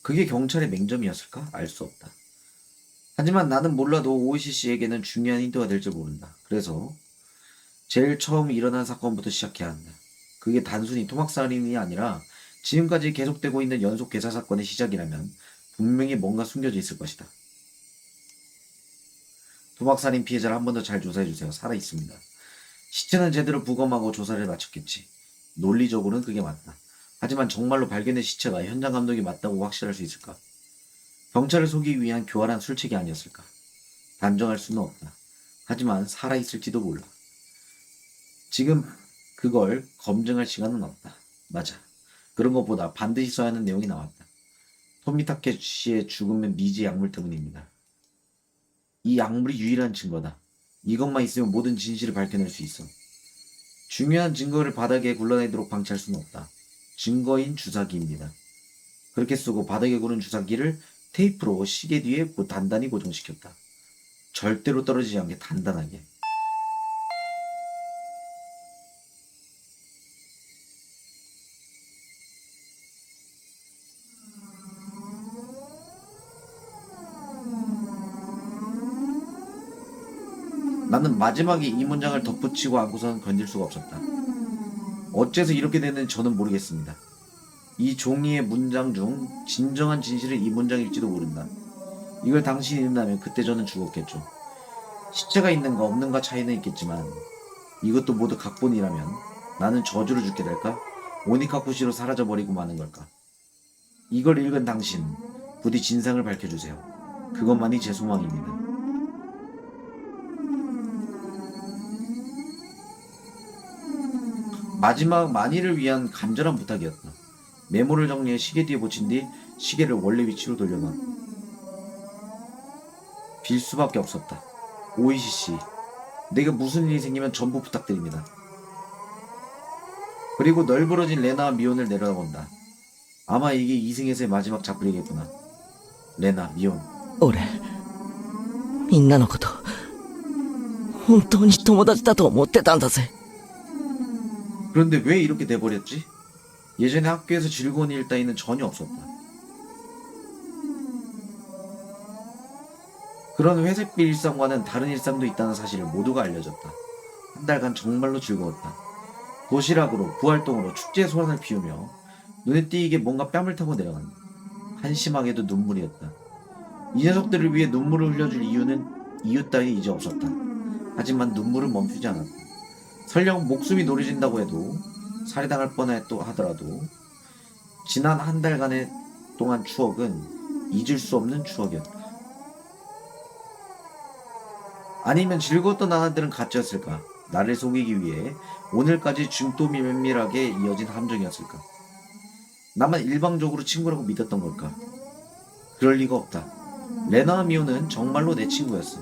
그게 경찰의 맹점이었을까? 알 수 없다. 하지만 나는 몰라도 OCC에게는 중요한 힌트가 될 줄 모른다. 그래서 제일 처음 일어난 사건부터 시작해야 한다. 그게 단순히 토막살인이 아니라 지금까지 계속되고 있는 연속 괴사 사건의 시작이라면 분명히 뭔가 숨겨져 있을 것이다. 토막살인 피해자를 한 번 더 잘 조사해주세요. 살아있습니다. 시체는 제대로 부검하고 조사를 마쳤겠지. 논리적으로는 그게 맞다. 하지만 정말로 발견된 시체가 현장 감독이 맞다고 확실할 수 있을까? 경찰을 속이기 위한 교활한 술책이 아니었을까? 단정할 수는 없다. 하지만 살아있을지도 몰라. 지금 그걸 검증할 시간은 없다. 맞아. 그런 것보다 반드시 써야 하는 내용이 나왔다. 토미타케 씨의 죽음은 미지 약물 때문입니다. 이 약물이 유일한 증거다. 이것만 있으면 모든 진실을 밝혀낼 수 있어. 중요한 증거를 바닥에 굴러내도록 방치할 수는 없다. 증거인 주사기입니다. 그렇게 쓰고 바닥에 구른 주사기를 테이프로 시계 뒤에 단단히 고정시켰다. 절대로 떨어지지 않게 단단하게. 나는 마지막에 이 문장을 덧붙이고 않고선 건질 수가 없었다. 어째서 이렇게 됐는지 저는 모르겠습니다. 이 종이의 문장 중 진정한 진실은 이 문장일지도 모른다. 이걸 당신이 읽는다면 그때 저는 죽었겠죠. 시체가 있는가 없는가 차이는 있겠지만 이것도 모두 각본이라면 나는 저주로 죽게 될까? 오니카쿠시로 사라져버리고 마는 걸까? 이걸 읽은 당신, 부디 진상을 밝혀주세요. 그것만이 제 소망입니다. 마지막 만일을 위한 간절한 부탁이었다. 메모를 정리해 시계 뒤에 붙인 뒤 시계를 원래 위치로 돌려놔. 빌 수밖에 없었다. 오이시 씨, 내가 무슨 일이 생기면 전부 부탁드립니다. 그리고 널브러진 레나와 미온을 내려다본다. 아마 이게 이승에서의 마지막 잡부리겠구나. 레나, 미온. 俺みんなのこと本当に友達だと思ってたんだぜ。 그런데 왜 이렇게 돼버렸지? 예전에 학교에서 즐거운 일 따위는 전혀 없었다. 그런 회색빛 일상과는 다른 일상도 있다는 사실을 모두가 알려졌다. 한 달간 정말로 즐거웠다. 도시락으로, 부활동으로 축제의 소란을 피우며 눈에 띄게 뭔가 뺨을 타고 내려간다. 한심하게도 눈물이었다. 이 녀석들을 위해 눈물을 흘려줄 이유 따위 이제 없었다. 하지만 눈물은 멈추지 않았다. 설령 목숨이 노려진다고 해도 살해당할 뻔했다 하더라도 지난 한 달간의 동안 추억은 잊을 수 없는 추억이었다. 아니면 즐거웠던 나날들은 가짜였을까? 나를 속이기 위해 오늘까지 중도미 면밀하게 이어진 함정이었을까? 나만 일방적으로 친구라고 믿었던 걸까? 그럴 리가 없다. 레나와 미호는 정말로 내 친구였어.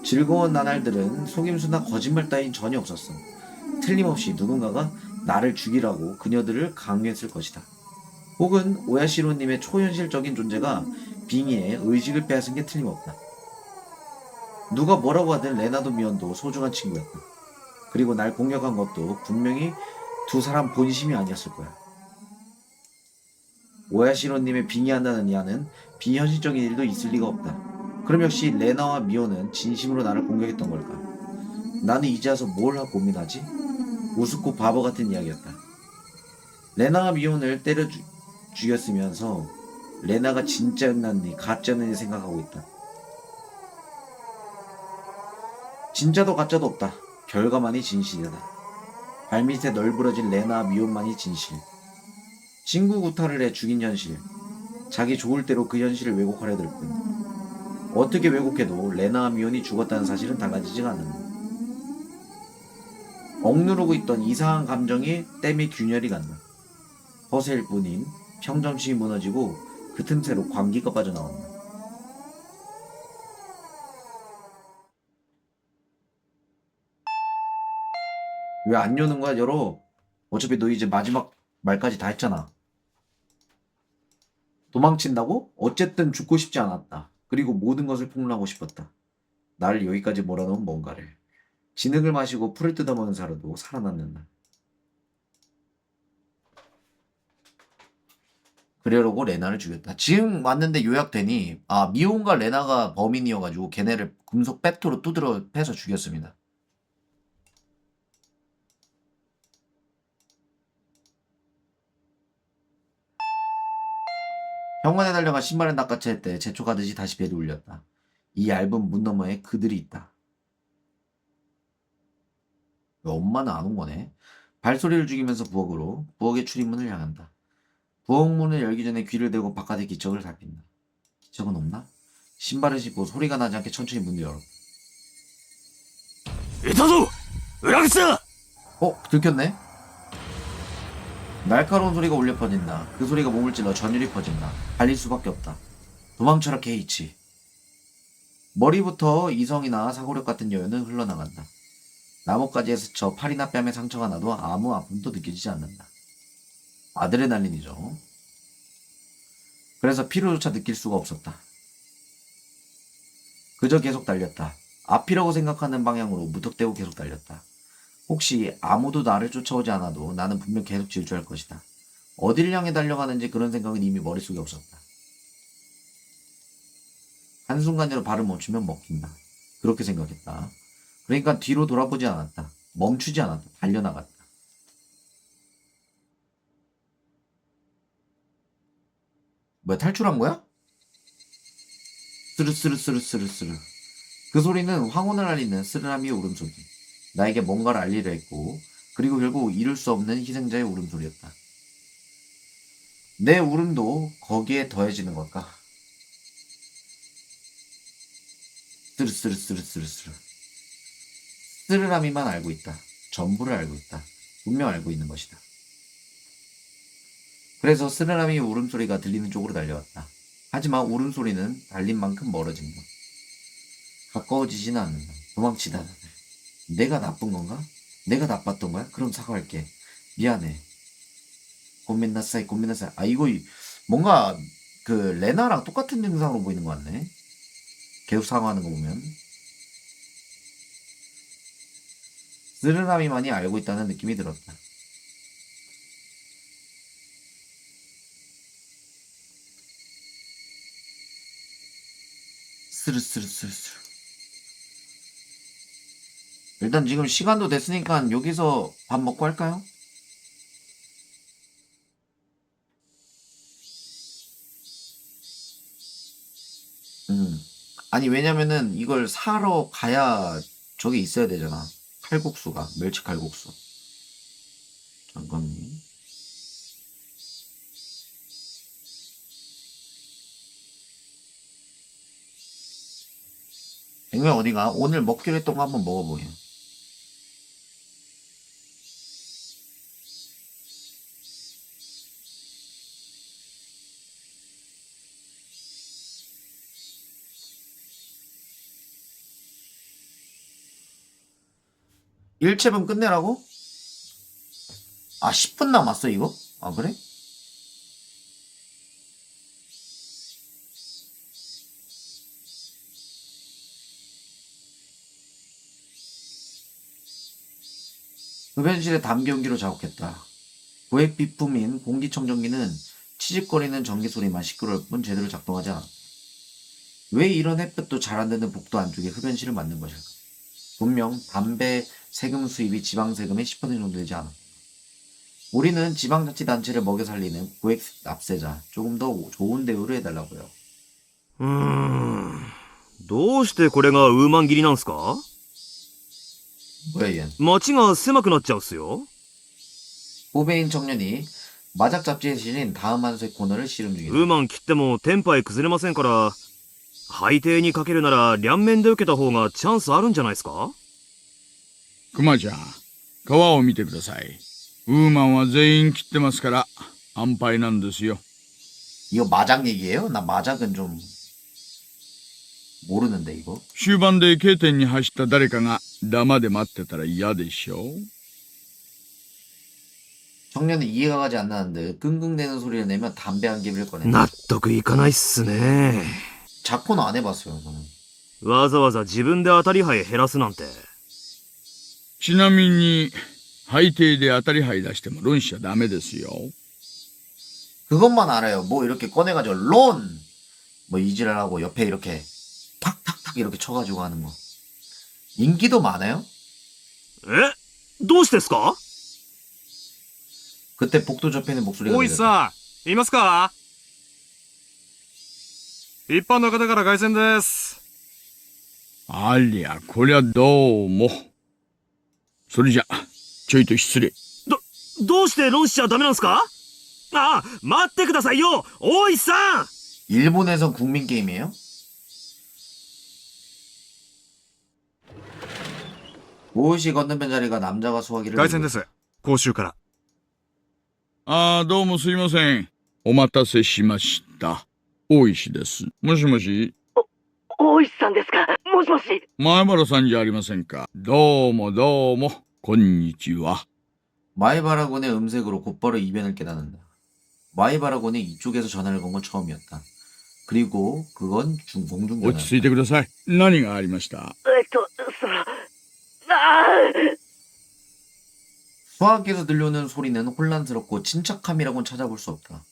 즐거운 나날들은 속임수나 거짓말 따윈 전혀 없었어. 틀림없이 누군가가 나를 죽이라고 그녀들을 강요했을 것이다. 혹은 오야시로님의 초현실적인 존재가 빙의의 의식을 빼앗은 게 틀림없다. 누가 뭐라고 하든 레나도 미온도 소중한 친구였다. 그리고 날 공격한 것도 분명히 두 사람 본심이 아니었을 거야. 오야시로님의 빙의한다는 야는 비현실적인 일도 있을 리가 없다. 그럼 역시 레나와 미호는 진심으로 나를 공격했던 걸까? 나는 이제 와서 뭘 하고 고민하지? 우습고 바보 같은 이야기였다. 레나와 미호를 때려 죽였으면서 레나가 진짜였나니 가짜였는지 생각하고 있다. 진짜도 가짜도 없다. 결과만이 진실이다. 발밑에 널브러진 레나와 미호만이 진실. 친구 구타를 해 죽인 현실. 자기 좋을 대로 그 현실을 왜곡하려 들 뿐. 어떻게 왜곡해도 레나와 미온이 죽었다는 사실은 달라지지가 않는다. 억누르고 있던 이상한 감정이 땜에 균열이 간다. 허세일 뿐인 평정심이 무너지고 그 틈새로 광기가 빠져나온다. 왜 안 여는 거야, 열어? 어차피 너 이제 마지막 말까지 다 했잖아. 도망친다고? 어쨌든 죽고 싶지 않았다. 그리고 모든 것을 폭로하고 싶었다. 나를 여기까지 몰아넣은 뭔가를. 진흙을 마시고 풀을 뜯어먹는 사람도 살아남는다. 그러려고 레나를 죽였다. 지금 왔는데 요약되니 미혼과 레나가 범인이어가지고 걔네를 금속 백토로 두드러 패서 죽였습니다. 현관에 달려가 신발을 낚아챌 때 재촉하듯이 다시 벨이 울렸다. 이 얇은 문 너머에 그들이 있다. 엄마는 안 온 거네. 발소리를 죽이면서 부엌의 출입문을 향한다. 부엌문을 열기 전에 귀를 대고 바깥의 기척을 살핀다. 기척은 없나? 신발을 신고 소리가 나지 않게 천천히 문을 열었다. いたぞ裏口だ 들켰네? 날카로운 소리가 울려 퍼진다. 그 소리가 몸을 찔러 전율이 퍼진다. 달릴 수밖에 없다. 도망쳐라 케이치. 머리부터 이성이나 사고력 같은 여유는 흘러나간다. 나뭇가지에 스쳐 팔이나 뺨에 상처가 나도 아무 아픔도 느껴지지 않는다. 아드레날린이죠. 그래서 피로조차 느낄 수가 없었다. 그저 계속 달렸다. 앞이라고 생각하는 방향으로 무턱대고 계속 달렸다. 혹시 아무도 나를 쫓아오지 않아도 나는 분명 계속 질주할 것이다. 어딜 향해 달려가는지 그런 생각은 이미 머릿속에 없었다. 한순간이라도 발을 멈추면 먹힌다. 그렇게 생각했다. 그러니까 뒤로 돌아보지 않았다. 멈추지 않았다. 달려나갔다. 뭐야, 탈출한 거야? 스르스르스르스르스르. 그 소리는 황혼을 알리는 스르라미의 울음소리. 나에게 뭔가를 알리려 했고, 그리고 결국 이룰 수 없는 희생자의 울음소리였다. 내 울음도 거기에 더해지는 걸까? 스르스르스르스르스르. 스르라미만 알고 있다. 전부를 알고 있다. 분명 알고 있는 것이다. 그래서 스르라미의 울음소리가 들리는 쪽으로 달려왔다. 하지만 울음소리는 달린 만큼 멀어진 것. 가까워지지는 않는다. 도망치다. 내가 나쁜 건가? 내가 나빴던 거야? 그럼 사과할게. 미안해. 고민나사이. 이거 뭔가 그 레나랑 똑같은 증상으로 보이는 것 같네. 계속 사과하는 거 보면. 스르라미만이 알고 있다는 느낌이 들었다. 스르스르스르스르. 일단 지금 시간도 됐으니까 여기서 밥 먹고 할까요? 아니 왜냐면은 이걸 사러 가야 저게 있어야 되잖아. 칼국수가 멸치 칼국수. 잠깐만. 백명 어디가? 오늘 먹기로 했던 거 한번 먹어보게. 일체분 끝내라고? 10분 남았어 이거? 그래? 흡연실에 담기 용기로 작업했다. 고액 비품인 공기청정기는 치직거리는 전기 소리만 시끄러울 뿐 제대로 작동하지 않았다. 왜 이런 햇볕도 잘 안 드는 복도 안쪽에 흡연실을 만든 것일까? 분명 담배 세금 수입이 지방세금의 10% 정도 되지 않았다. 우리는 지방자치단체를 먹여 살리는 고액 납세자, 조금 더 좋은 대우를 해달라고요. どうしてこれがウーマン切りなんすか？ 뭐야 얘? 街が狭くなっちゃうっすよ。 후배인 청년이 마작 잡지에 실린 다음 한수의 코너를 씨름 ウ 중이다. ーマン切ってもテンパイ崩れませんから、配定にかけるなら両面で受けた方がチャンスあるんじゃないですか？クマちゃん、川を見てください。ウーマンは全員切ってますから、安牌なんですよ。 이거 마작 얘기예요? 나 마작은 좀 모르는데 이거. 終盤で K 点に走った誰かがダマで待ってたら嫌でしょ。 청년은 이해가 가지 않는데 끙끙대는 소리를 내며 담배 한 개를 꺼낸다. 納得いかないっすね。 자코는 안 해봤어요 저는. わざわざ自分で当たり牌減らすなんて。ちなみに、配定で当たり牌出しても論しちゃダメですよ。 그것만 알아요. 뭐 이렇게 꺼내가지고 론! 뭐 이지랄하고 옆에 이렇게 탁탁탁 이렇게 쳐가지고 하는 거. 인기도 많아요? どうしてですか？ 그때 복도 접해 있는 목소리가 大石さん、いますか？一般の方から凱旋です。ありゃ、こりゃどうも。それじゃ、ちょいと失礼。どうして論しちゃダメなんですか？あ、待ってくださいよ、大石さん。 일본에선 국민 게임이에요? 오이시 건너편 자리가 남자가 수화기를 凱旋です。講習から。ああ、どうもすいません。お待たせしました。大石です。もしもし。大石さんですか？もしもし。前原さんじゃありませんか。どうもどうも。こんにちは。 마이바라곤의 음색으로 곧바로 이변을 깨닫는다. 마이바라곤이 이쪽에서 전화를 건 건 처음이었다. 그리고 그건 공중전화. 落ち着いてください。何がありました？수화기에서 들려오는 소리는 혼란스럽고 침착함이라고는 찾아볼 수 없다.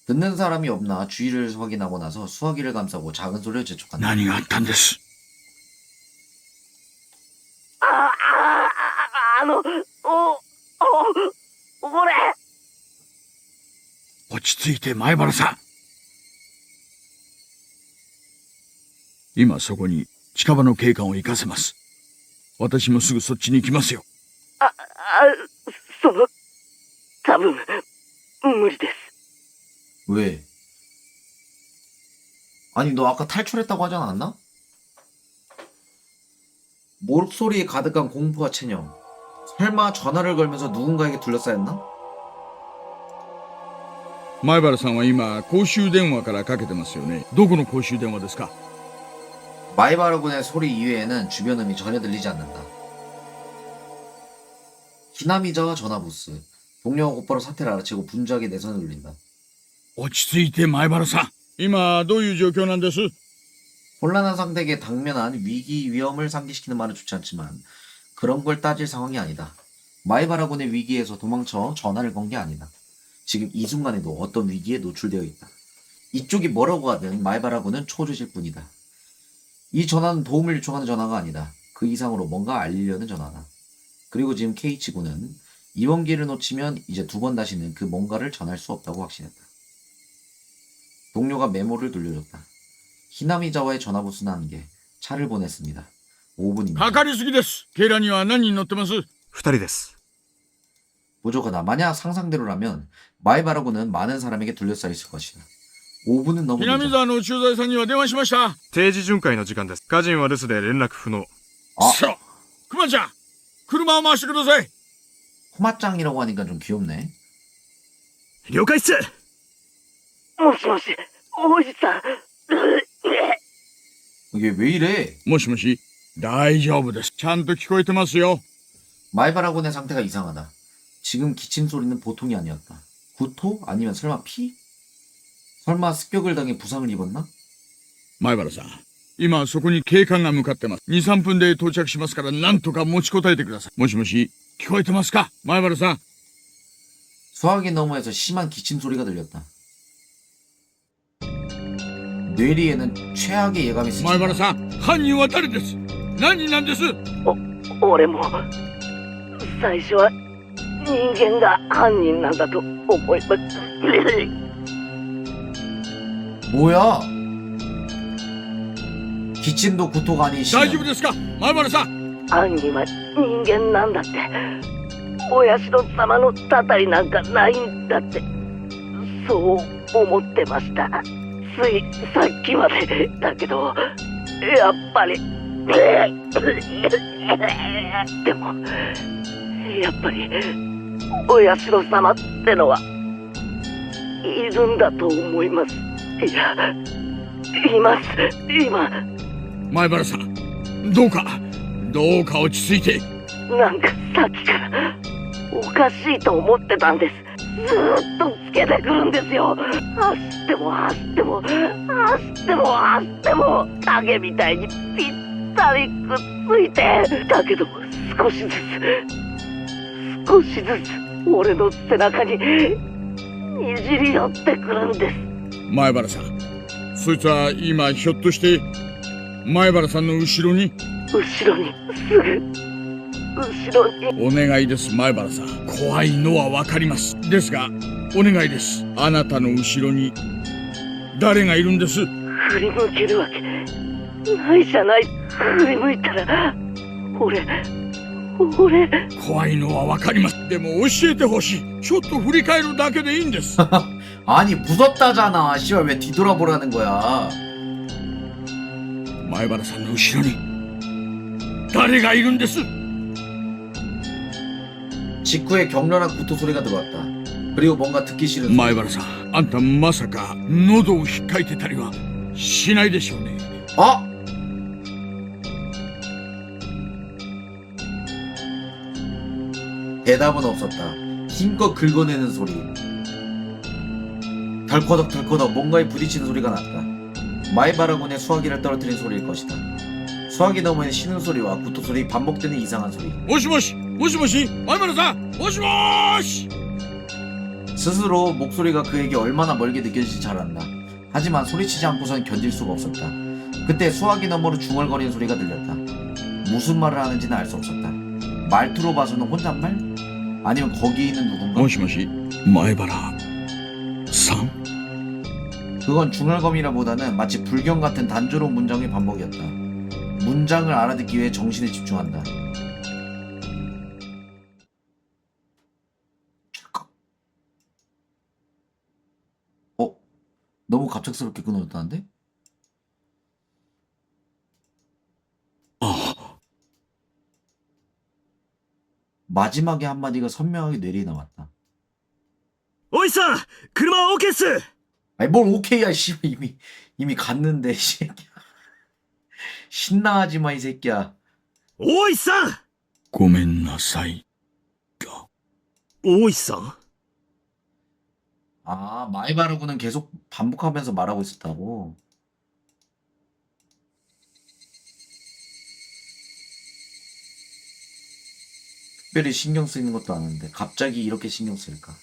듣는 사람이 없나 주위를 확인하고 나서 수화기를 감싸고 작은 소리를 재촉한다. 何があったんです？俺。落ち着いて前原さん。今そこに近場の警官を行かせます。私もすぐそっちに行きますよ。多分無理です。 왜? 아니 너 아까 탈출했다고 하지 않았나? 목소리에 가득한 공포와 체념. 설마 전화를 걸면서 누군가에게 둘러싸였나? 前原さんは今公衆電話からかけてますよね。どこの公衆電話ですか？ 마이바르군의 소리 이외에는 주변 음이 전혀 들리지 않는다. 히나미자와 전화부스. 동료가 곧바로 사태를 알아채고 분주하게 내선을 돌린다. 落ち着いて前原さん。今どういう状況なんです？ 혼란한 상태에게 당면한 위기 위험을 상기시키는 말은 좋지 않지만 그런 걸 따질 상황이 아니다. 마이바라곤의 위기에서 도망쳐 전화를 건 게 아니다. 지금 이 순간에도 어떤 위기에 노출되어 있다. 이쪽이 뭐라고 하든 마이바라곤은 초조실 뿐이다. 이 전화는 도움을 요청하는 전화가 아니다. 그 이상으로 뭔가 알리려는 전화다. 그리고 지금 케이치군은 이번 기회를 놓치면 이제 두 번 다시는 그 뭔가를 전할 수 없다고 확신했다. 동료가 메모를 돌려줬다. 히나미자와의 전화부스는 한 개, 차를 보냈습니다. 5분입니다. かかりすぎです。警らには何人乗ってます？二人です。 부족하다. 만약 상상대로라면 마이바라고는 많은 사람에게 둘러싸여 있을 것이다. 5분은 너무 南 늦어. 沢の駐在さんには電話しました。定時巡回の時間です。家人は留守で連絡不能。あそう。熊ちゃん、車を回してください。 호마짱이라고 하니까 좀 귀엽네. 了解っす。もしもし、大石さん。 이게 왜 이래? もしもし、大丈夫です。ちゃんと聞こえてますよ。 마이바라곤의 상태가 이상하다. 지금 기침 소리는 보통이 아니었다. 구토? 아니면 설마 피? 설마 습격을 당해 부상을 입었나? 前原さん、今そこに警官が向かってます。2、3分で到着しますからなんとか持ちこたえてください。もしもし、聞こえてますか前原さん。 수화기 너머에서 심한 기침 소리가 들렸다. 뇌리에는 최악의 예감이 前原 스친다. さん、犯人は誰です？何人なんです？俺も最初は人間が犯人なんだと思います。 뭐야? 기침도 구토가 아닌 大丈夫 심연. ですか前原さん。犯人は人間なんだって。お社様のたたりなんかないんだって。そう思ってました。ついさっきまでだけど、やっぱり。でも、やっぱりお社様ってのはいるんだと思います。いや、います今。前原さん、どうか落ち着いて。なんかさっきからおかしいと思ってたんです。ずーっとつけてくるんですよ。走っても走っても走っても走っても影みたいにぴったりくっついて。だけど少しずつ俺の背中にいじり寄ってくるんです。前原さん、そいつは今ひょっとして前原さんの後ろに。後ろに、すぐ後ろに。お願いです、前原さん。怖いのはわかります。ですがお願いです。あなたの後ろに誰がいるんです？振り向けるわけないじゃない。振り向いたら俺怖いのはわかります。でも教えてほしい。ちょっと振り返るだけでいいんです。 아니 무섭다잖아. 씨발 왜 뒤돌아보라는 거야? 前原さんの後ろに誰がいるんです？ 직후에 격렬한 구토 소리가 들어왔다. 그리고 뭔가 듣기 싫은 소리. 前原さん、あんたまさか喉を引っかいてたりはしないでしょうね。 어? 대답은 없었다. 힘껏 긁어내는 소리. 덜커덕 뭔가에 부딪히는 소리가 났다. 마이바라군의 수화기를 떨어뜨린 소리일 것이다. 수화기 너머에 쉬는 소리와 구토 소리, 반복되는 이상한 소리. もしもし、もしもし、前原さん、もしもーし。 스스로 목소리가 그에게 얼마나 멀게 느껴질지 잘 안다. 하지만 소리치지 않고선 견딜 수가 없었다. 그때 수화기 너머로 중얼거리는 소리가 들렸다. 무슨 말을 하는지는 알 수 없었다. 말투로 봐서는 혼잣말? 아니면 거기 있는 누군가? もしもし、前原さん。 그건 중얼거미라보다는 마치 불경 같은 단조로운 문장의 반복이었다. 문장을 알아듣기 위해 정신에 집중한다. 어? 너무 갑작스럽게 끊어졌다는데? 마지막에 한마디가 선명하게 뇌리에 남았다. おいさん、車は OK っす。 아니 뭘 오케이야 씨. 이미 갔는데 이 새끼야. 신나하지 마 이 새끼야. 大石さん。ごめんなさい。大石さん。 아 마이바르구는 계속 반복하면서 말하고 있었다고. 특별히 신경 쓰이는 것도 아닌데 갑자기 이렇게 신경 쓸까?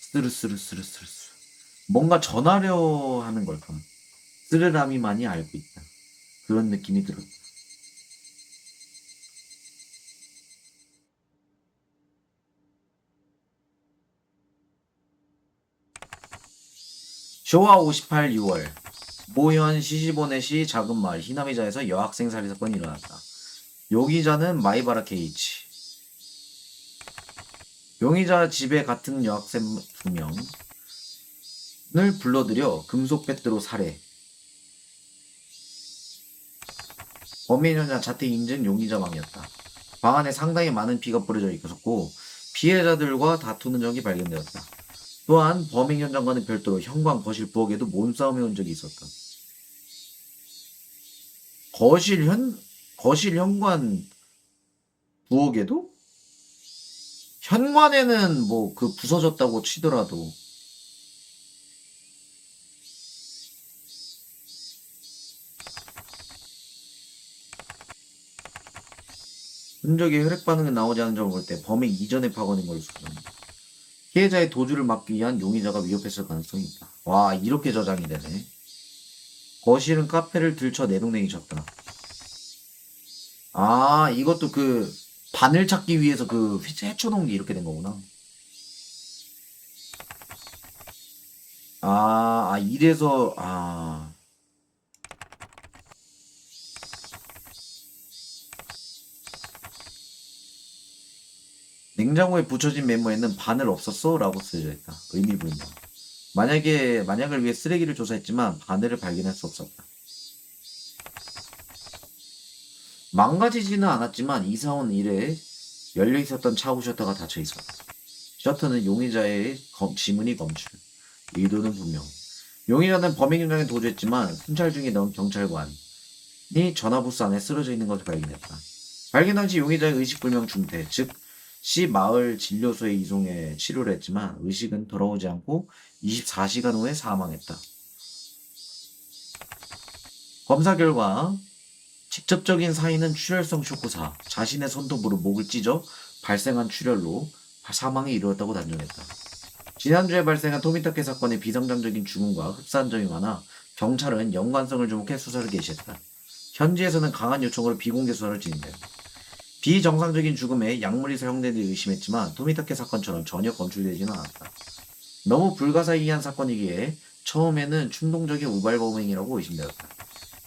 스르스르스르스르. 뭔가 전하려 하는 걸까? 쓰르라미만이 알고 있다. 그런 느낌이 들었다. 쇼와 58 6월 모현 시시보네시 작은 마을 히나미자에서 여학생 살인 사건이 일어났다. 용의자는 마이바라 케이치. 용의자 집에 같은 여학생 2명을 불러들여 금속 배트로 살해. 범인 현장 자택 인증 용의자 방이었다. 방 안에 상당히 많은 피가 뿌려져 있었고 피해자들과 다투는 적이 발견되었다. 또한 범행 현장과는 별도로 현관, 거실, 부엌에도 몸싸움이 온 적이 있었다. 거실, 현관, 부엌에도? 현관에는 뭐 그 부서졌다고 치더라도 흔적의 혈액 반응이 나오지 않은 점을 볼 때 범행 이전에 파견된 걸로 추정합니다. 피해자의 도주를 막기 위한 용의자가 위협했을 가능성이 있다. 와 이렇게 저장이 되네. 거실은 카페를 들쳐 내동댕이 쳤다. 아 이것도 그 바늘 찾기 위해서 그 헤쳐놓은 게 이렇게 된 거구나. 이래서 냉장고에 붙여진 메모에는 바늘 없었어? 라고 쓰여져 있다. 의미불명. 만약을 위해 쓰레기를 조사했지만 바늘을 발견할 수 없었다. 망가지지는 않았지만 이사온 이래 열려있었던 차후 셔터가 닫혀있었다. 셔터는 용의자의 지문이 검출. 의도는 분명. 용의자는 범행 현장에 도주했지만 순찰 중에 넣은 경찰관이 전화부스 안에 쓰러져 있는 것을 발견했다. 발견 당시 용의자의 의식불명 중태, 즉 시 마을 진료소에 이송해 치료를 했지만 의식은 돌아오지 않고 24시간 후에 사망했다. 검사 결과 직접적인 사인은 출혈성 쇼크사, 자신의 손톱으로 목을 찢어 발생한 출혈로 사망이 이루어졌다고 단정했다. 지난주에 발생한 토미타케 사건의 비정상적인 죽음과 흡사한 점이 많아 경찰은 연관성을 주목해 수사를 개시했다. 현지에서는 강한 요청으로 비공개 수사를 진행했다. 비정상적인 죽음에 약물이 사용된 데 의심했지만 토미타케 사건처럼 전혀 검출되지는 않았다. 너무 불가사의한 사건이기에 처음에는 충동적인 우발 범행이라고 의심되었다.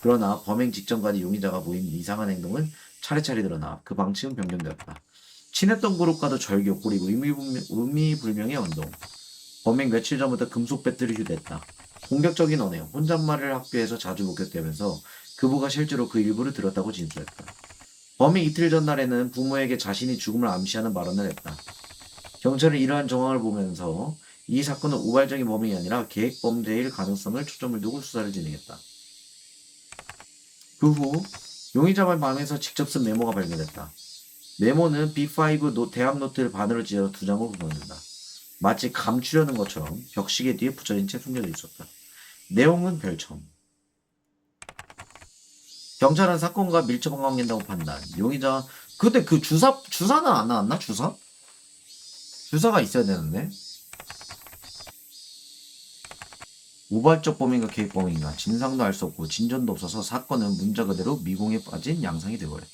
그러나 범행 직전까지 용의자가 보인 이상한 행동은 차례차례 드러나 그 방침은 변경되었다. 친했던 그룹과도 절교 그리고 의미불명의 언동. 범행 며칠 전부터 금속 배틀을 휴대했다. 공격적인 언행, 혼잣말을 학교에서 자주 목격되면서 그부가 실제로 그 일부를 들었다고 진술했다. 범행 이틀 전날에는 부모에게 자신이 죽음을 암시하는 발언을 했다. 경찰은 이러한 정황을 보면서 이 사건은 우발적인 범행이 아니라 계획범죄일 가능성을 초점을 두고 수사를 진행했다. 그 후 용의자의 방에서 직접 쓴 메모가 발견됐다. 메모는 B5 대학 노트를 반으로 찢어 2장으로 구성된다. 마치 감추려는 것처럼 벽시계 뒤에 붙여진 채 숨겨져 있었다. 내용은 별첨. 경찰은 사건과 밀접한 관계된다고 판단. 용의자 그때 그 주사는 안 나왔나? 주사가 있어야 되는데. 우발적 범인과 계획 범인인가 진상도 알 수 없고 진전도 없어서 사건은 문자 그대로 미공에 빠진 양상이 되어버렸다.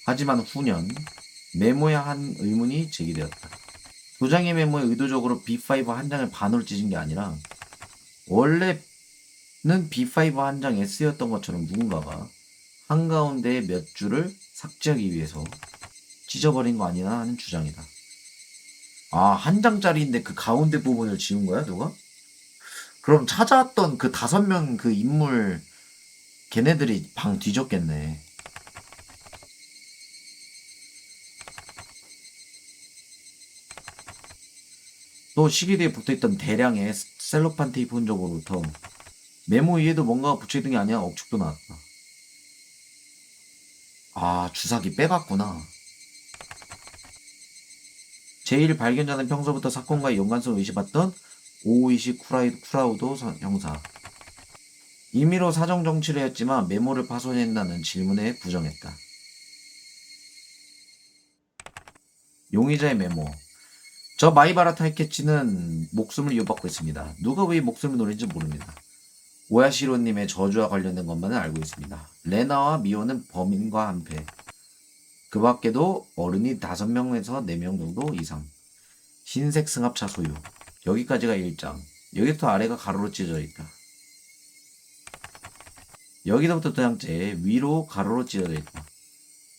하지만 후년 메모에 한 의문이 제기되었다. 2장의 메모에 의도적으로 B5 한 장을 반으로 찢은 게 아니라 원래는 B5 한 장에 쓰였던 것처럼 누군가가 한가운데의 몇 줄을 삭제하기 위해서 찢어버린 거 아니나 하는 주장이다. 아, 한 장짜리인데 그 가운데 부분을 지운 거야, 누가? 그럼 찾아왔던 그 5명 그 인물 걔네들이 방 뒤졌겠네. 또 시계 뒤에 붙어있던 대량의 셀로판 테이프 흔적으로부터 메모 위에도 뭔가가 붙여있던 게 아니라 억측도 나왔다. 아, 주사기 빼갔구나. 제1 발견자는 평소부터 사건과의 연관성을 의심했던 오이시 쿠라우도 형사. 임의로 사정 정치를 했지만 메모를 파손했다는 질문에 부정했다. 용의자의 메모. 저 마이바라 타이케치는 목숨을 이어받고 있습니다. 누가 왜 목숨을 노린지 모릅니다. 오야시로님의 저주와 관련된 것만은 알고 있습니다. 레나와 미호는 범인과 한패. 그 밖에도 어른이 5명에서 4명 정도 이상. 흰색 승합차 소유. 여기까지가 1장. 여기부터 아래가 가로로 찢어져 있다. 여기서부터 2장째 위로 가로로 찢어져 있다.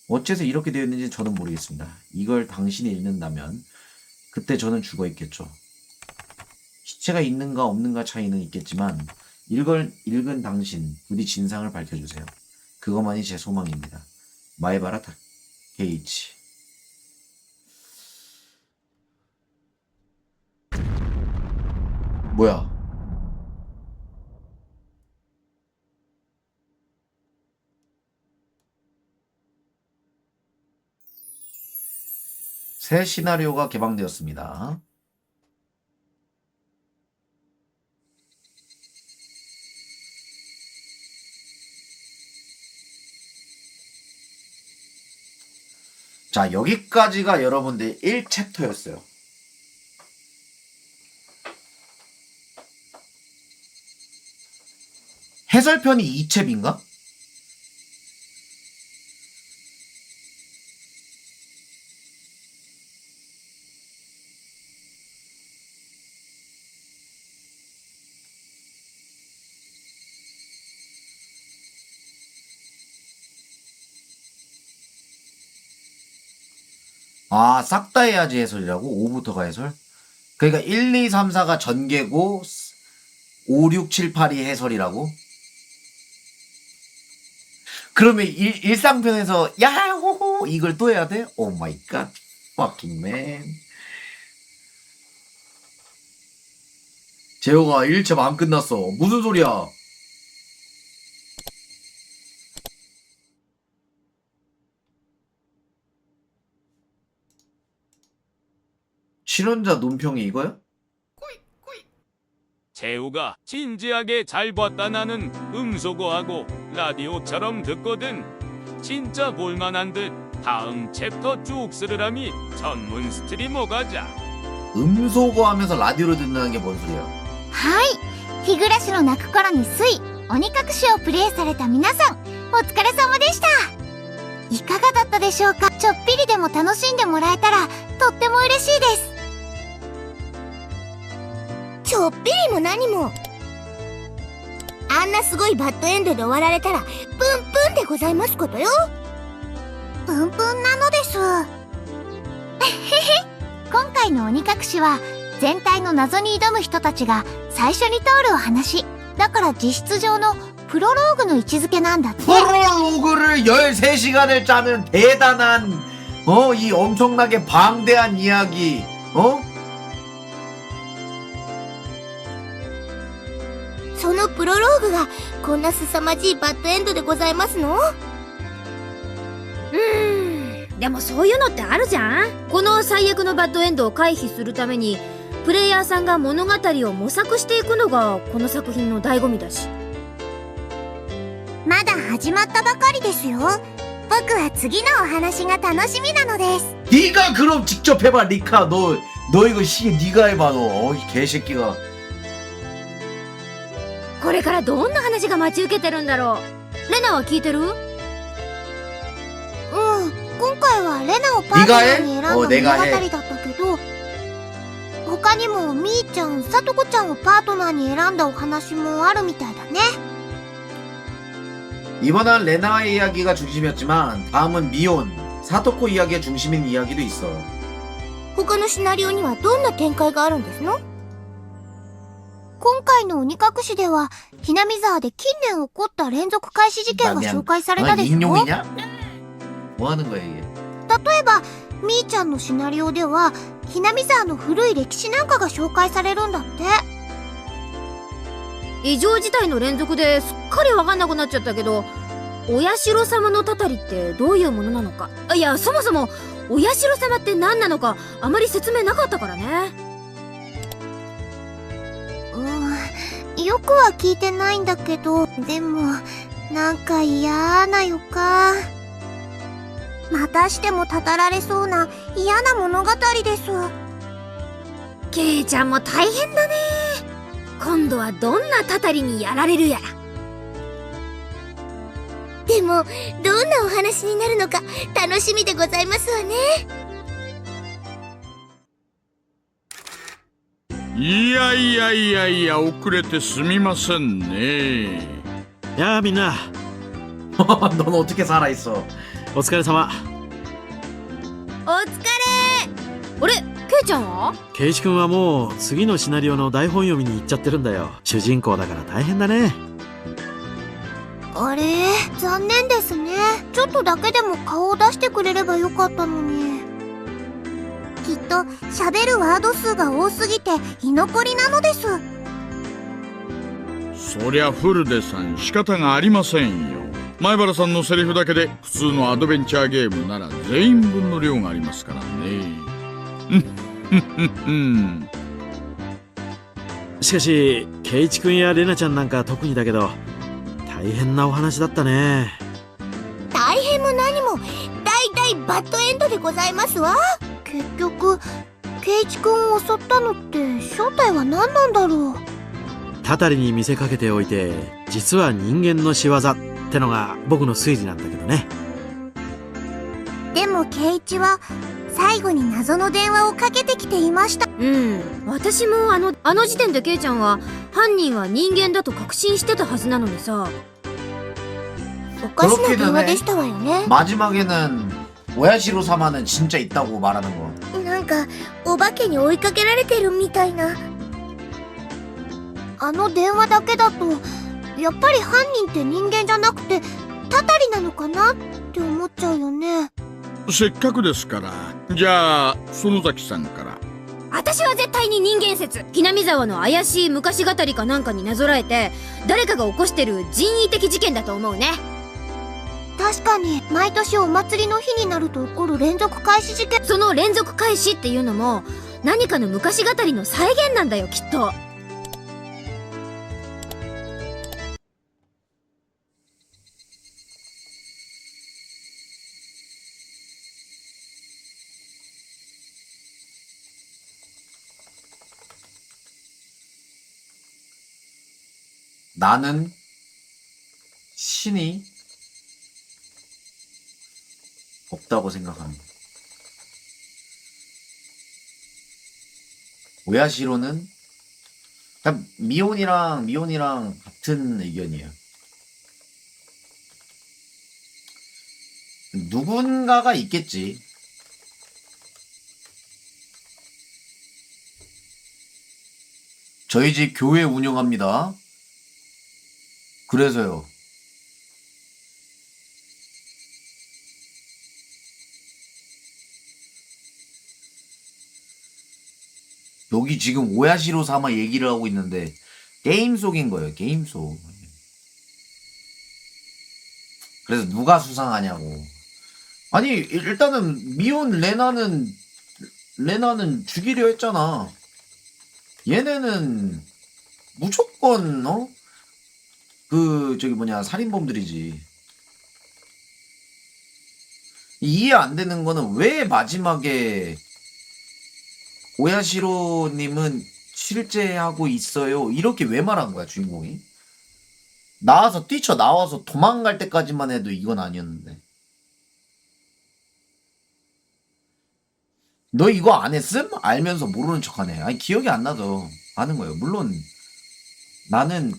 어째서 이렇게 되어 있는지 저는 모르겠습니다. 이걸 당신이 읽는다면 그때 저는 죽어 있겠죠. 시체가 있는가 없는가 차이는 있겠지만 읽은 당신 부디 진상을 밝혀주세요. 그것만이 제 소망입니다. 마에바라 타케이치. 뭐야? 새 시나리오가 개방되었습니다. 자, 여기까지가 여러분들 1챕터였어요. 해설편이 2챕인가? 아, 싹 다 해야지 해설이라고? 5부터가 해설? 그러니까 1, 2, 3, 4가 전개고 5, 6, 7, 8이 해설이라고? 그러면 일상편에서 야호호 이걸 또 해야 돼? 오 마이 갓 fucking man. 재호가 1첩 안 끝났어. 무슨 소리야? 실현자 논평이 이거야? 재우가 진지하게 잘 봤다 나는 음소거하고 라디오처럼 듣거든. 진짜 볼만한 듯. 다음 챕터 쭉 쓰르라미 전문 스트리머 가자. 음소거 하면서 라디오로 듣는다는 게 뭔 소리야? はい日暮らしの泣く頃に水鬼隠しをプレイされた皆さんお疲れ様でした。いかがだったでしょうか。ちょっぴりでも楽しんでもらえたらとっても嬉しいです。ちょっぴりも何もあんなすごいバッドエンドで終わられたらプンプンでございますことよ。プンプンなのです。今回の鬼隠しは全体の謎に挑む人たちが最初に通るお話だから実質上のプロローグの位置づけなんだって。 프롤로그를 13시간을 짜는 대단한 이 엄청나게 방대한 이야기. そのプロローグがこんな凄まじいバッドエンドでございますの？でもそういうのってあるじゃん。この最悪のバッドエンドを回避するためにプレイヤーさんが物語を模索していくのがこの作品の醍醐味だし。まだ始まったばかりですよ。僕は次のお話が楽しみなのです。 네가 그럼 직접 해봐 리카. 너 이거 네가 해봐 너. 이 개새끼가. これからどんな話が待ち受けてるんだろう。レナは聞いてる？今回はレナをパートナーに選んだ物語だったけど他にもみーちゃん、さとこちゃんをパートナーに選んだお話もあるみたいだね。 이번은 레나의 이야기가 중심이었지만 다음은 미온, 사토코 이야기의 중심인 이야기도 있어. 他のシナリオにはどんな展開があるんですの？今回の鬼隠しではひなみ沢で近年起こった連続開始事件が紹介されたでしょ。 인용이냐? 뭐 하는 거야 이게? 例えばみーちゃんのシナリオではひなみ沢の古い歴史なんかが紹介されるんだって。異常事態の連続ですっかりわかんなくなっちゃったけど、お社様のたたりってどういうものなのか。いや、そもそもお社様って何なのかあまり説明なかったからね。よくは聞いてないんだけど、でもなんか嫌な予感。またしてもたたられそうな嫌な物語です。ケイちゃんも大変だね。今度はどんなたたりにやられるやら。でもどんなお話になるのか楽しみでございますわね。いや遅れてすみませんね。やあみんな 넌 어떻게 살아있어? お疲れ様。お疲れ。あれ、ケイちゃんは？ケイチ君はもう次のシナリオの台本読みに行っちゃってるんだよ。主人公だから大変だね。あれ、残念ですね。ちょっとだけでも顔を出してくれればよかったのに。きっと喋るワード数が多すぎて居残りなのです。そりゃフルデさん仕方がありませんよ。前原さんのセリフだけで普通のアドベンチャーゲームなら全員分の量がありますからね。しかしケイチ君やレナちゃんなんか特にだけど大変なお話だったね。大変も何も大々バッドエンドでございますわ。結局ケイチ君を襲ったのって正体は何なんだろう。たたりに見せかけておいて実は人間の仕業ってのが僕の推理なんだけどね。でもケイチは最後に謎の電話をかけてきていました。私もあの時点でケイちゃんは犯人は人間だと確信してたはずなのにさ。おかしな電話でしたわよね。 마지막에는 오야시로 사마는 진짜 있다고 말하는 거. なんかお化けに追いかけられてるみたいな。あの電話だけだとやっぱり犯人って人間じゃなくてたたりなのかなって思っちゃうよね。せっかくですからじゃあ園崎さんから。私は絶対に人間説。ひなみ沢の怪しい昔語りかなんかになぞらえて誰かが起こしてる人為的事件だと思うね。確かに毎年お祭りの日になると起こる連続開始事件。その連続開始っていうのも何かの昔語りの再現なんだよきっと。 나는 신이 없다고 생각합니다. 오야시로는 그냥 미혼이랑 같은 의견이에요. 누군가가 있겠지. 저희 집 교회 운영합니다. 그래서요. 여기 지금 오야시로 사마 얘기를 하고 있는데 게임 속인 거예요. 게임 속. 그래서 누가 수상하냐고. 아니 일단은 미혼 레나는 죽이려 했잖아. 얘네는 무조건 그 저기 뭐냐 살인범들이지. 이해 안 되는 거는 왜 마지막에 오야시로님은 실제하고 있어요 이렇게 왜 말한 거야 주인공이? 나와서 뛰쳐나와서 도망갈 때까지만 해도 이건 아니었는데. 너 이거 안 했음? 알면서 모르는 척하네. 아니 기억이 안 나서 아는 거예요. 물론 난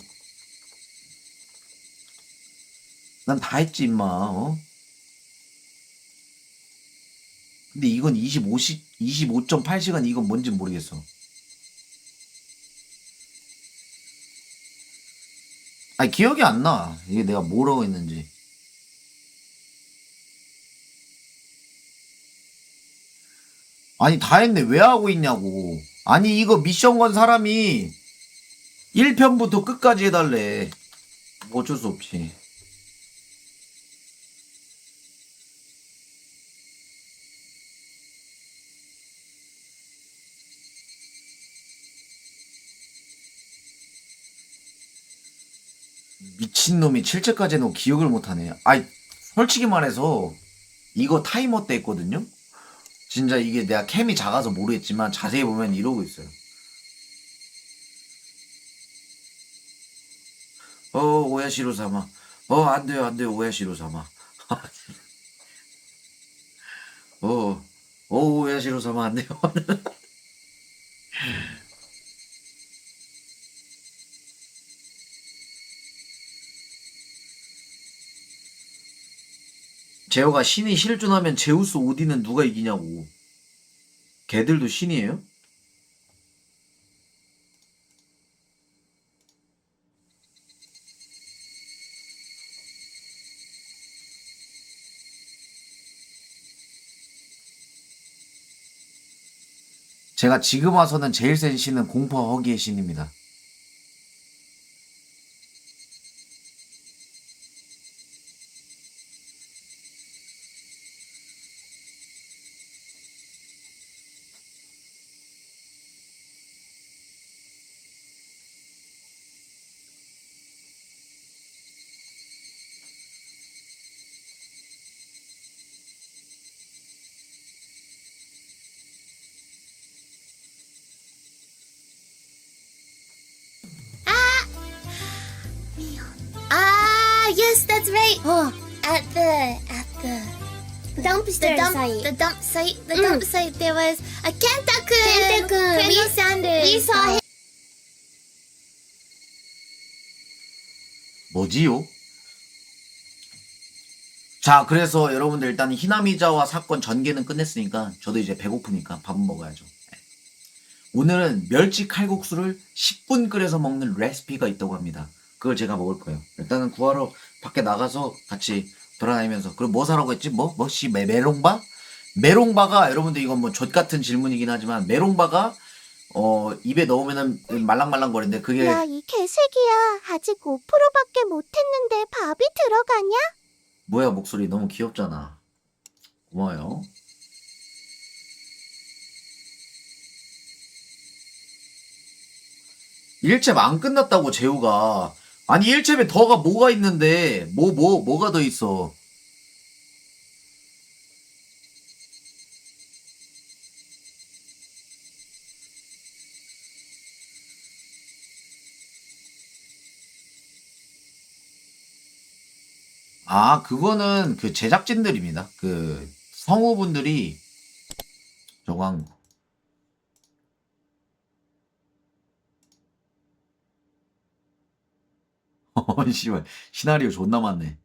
다 했지 임마. 근데 이건 25.8시간 이건 뭔지 모르겠어. 아니 기억이 안 나. 이게 내가 뭐라고 했는지. 아니 다 했네. 왜 하고 있냐고. 아니 이거 미션 건 사람이 1편부터 끝까지 해달래. 뭐 어쩔 수 없지. 미친놈이 7채까지 해놓고 기억을 못하네. 아이 솔직히 말해서 이거 타이머 때 했거든요. 진짜 이게 내가 캠이 작아서 모르겠지만 자세히 보면 이러고 있어요. 오야시로 사마. 안 돼요 오야시로 사마. 오야시로 사마 안 돼요. 제어가 신이 실존하면 제우스 오딘은 누가 이기냐고. 걔들도 신이에요? 제가 지금 와서는 제일 센 신은 공포와 허기의 신입니다. Yes, that's right. At the dumpster site. The dump site. The dump site. There was a Kenta-kun. We saw him. 뭐지요? 자, 그래서 여러분들 일단 히나미자와 사건 전개는 끝냈으니까 저도 이제 배고프니까 밥은 먹어야죠. 오늘은 멸치 칼국수를 10분 끓여서 먹는 레시피가 있다고 합니다. 그걸 제가 먹을 거예요. 일단은 구하러 밖에 나가서 같이 돌아다니면서. 그리고 뭐 사라고 했지? 메롱바? 메롱바가 여러분들 이건 뭐 젖같은 질문이긴 하지만 메롱바가 입에 넣으면은 말랑말랑 거리는데 그게 야, 이 개새끼야. 아직 5%밖에 못했는데 밥이 들어가냐? 뭐야 목소리 너무 귀엽잖아. 고마워요. 일챕 안 끝났다고 재우가. 아니 1챕에 더가 뭐가 있는데 뭐가 더 있어. 아, 그거는 그 제작진들입니다. 그 성우분들이 저거 한 거. 씨발, 시나리오 존나 많네.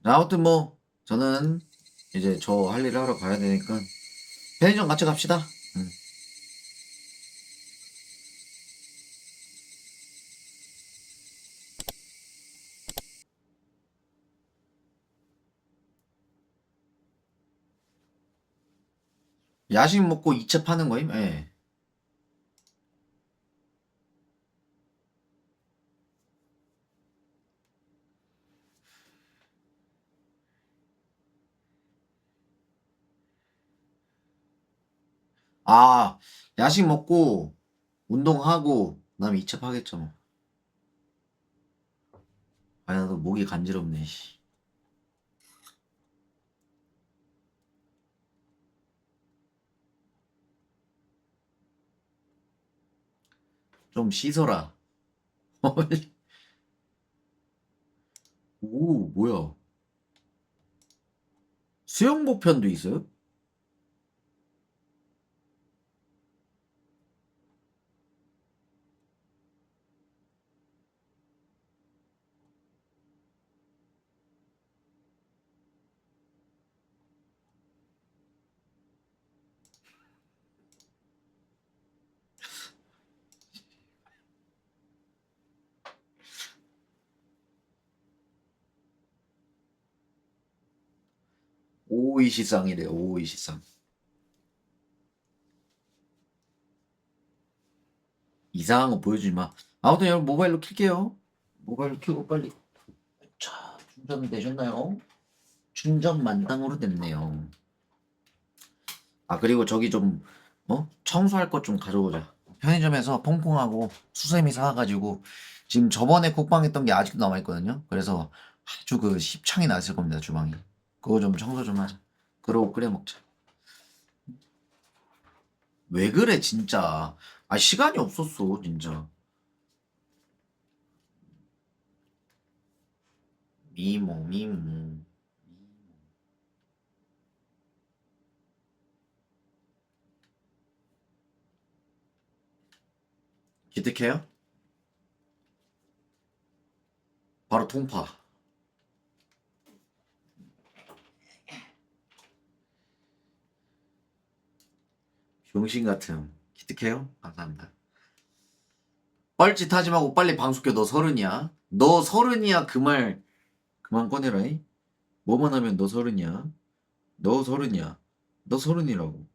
아무튼 뭐 저는 이제 저 할 일 하러 가야 되니까 편의점 같이 갑시다. 응. 야식 먹고 2차 파는 거임? 예. 아, 야식 먹고 운동하고 그다음에 2차 파겠죠 뭐. 아, 나도 목이 간지럽네. 씨. 좀 씻어라. 오, 뭐야? 수영복 편도 있어요? 오이시상이래요, 오이시상. 이상한 거 보여주지 마. 아무튼 여러분 모바일로 킬게요. 모바일로 켜고 빨리. 자, 충전 되셨나요? 충전 만땅으로 됐네요. 아, 그리고 저기 좀 청소할 것 좀 가져오자. 편의점에서 퐁퐁하고 수세미 사와가지고 지금 저번에 국방했던 게 아직도 남아있거든요. 그래서 아주 그 십창이 났을 겁니다, 주방이. 그거 좀 청소 좀 하자. 그러고 끓여 먹자. 왜 그래 진짜. 아, 시간이 없었어 진짜. 미모 미모. 기특해요? 바로 통파. 병신 같은. 기특해요? 감사합니다. 뻘짓 하지 말고 빨리 방송 켜. 너 서른이야. 너 서른이야. 그 말 그만 꺼내라잉. 뭐만 하면 너 서른이야. 너 서른이야. 너 서른이라고.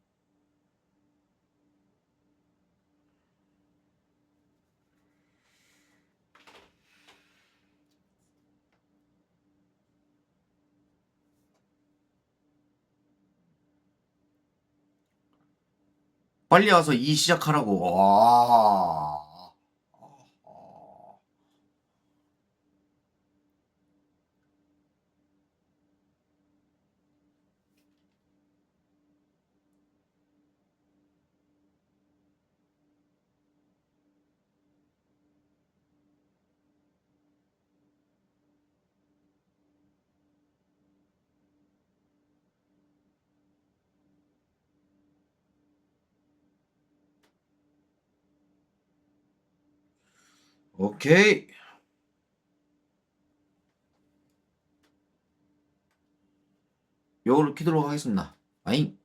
빨리 와서 이 시작하라고. 와. 오케이. 요걸로 키도록 하겠습니다. 아잉.